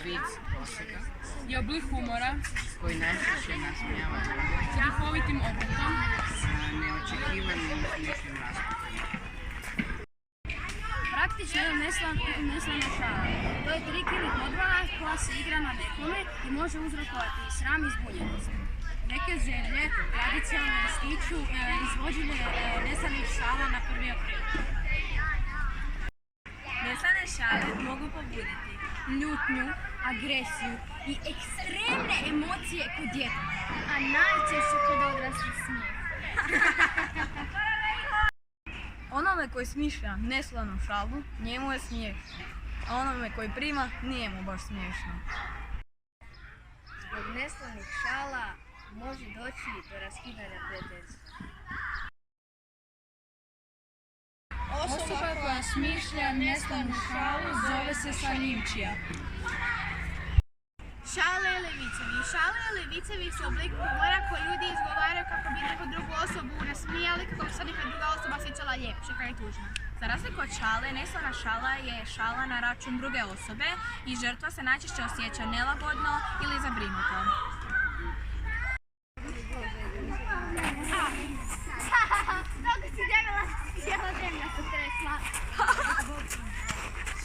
Vic posega je oblik humora koji najčešće nasmijava s duhovitim oblikom, neočekivanim i smiješnim raspustima. Praktično je neslana šala. To je trik ili podvala koja se igra na nekome i može uzrokovati sram i zbunjenost. Neke zemlje tradicionalno ističu izvođenje neslanih šala na 1. april. Neslane šale mogu pobuditi ljutnju, agresiju i ekstremne emocije kod djeteta, a najčešće kod odraslih smijeh. Onome koji smišlja neslanu šalu, njemu je smiješno, a onome koji prima, nije mu baš smiješno. Zbog neslanih šala može doći do raskidanja prijateljstva. osoba koja smišlja neslanu šalu zove se šaljivčija. Šale ili vicevi. Šale ili vicevi su oblik govora koji ljudi izgovaraju kako bi neku drugu osobu nasmijali, kako bi se neka druga osoba osjećala ljepše, kaj je tužno. Za razliku od šale, neslana šala je šala na račun druge osobe i žrtva se najčešće osjeća nelagodno ili zabrinuto.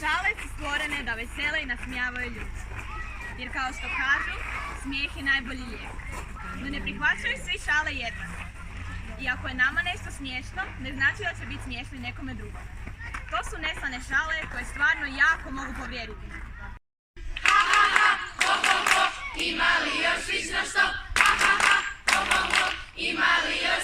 Šale su stvorene da vesele i nasmijavaju ljudi. Jer kao što kažu, smijeh je najbolji lijek. No ne prihvaćaju svi šale jednako. I ako je nama nešto smiješno, ne znači da će biti smiješno i nekome drugome. To su neslane šale koje stvarno jako mogu povrijediti. Ha ha ha, ho ho ho, ima li još slično što? Ha ha ha, ho ho ho, ima li još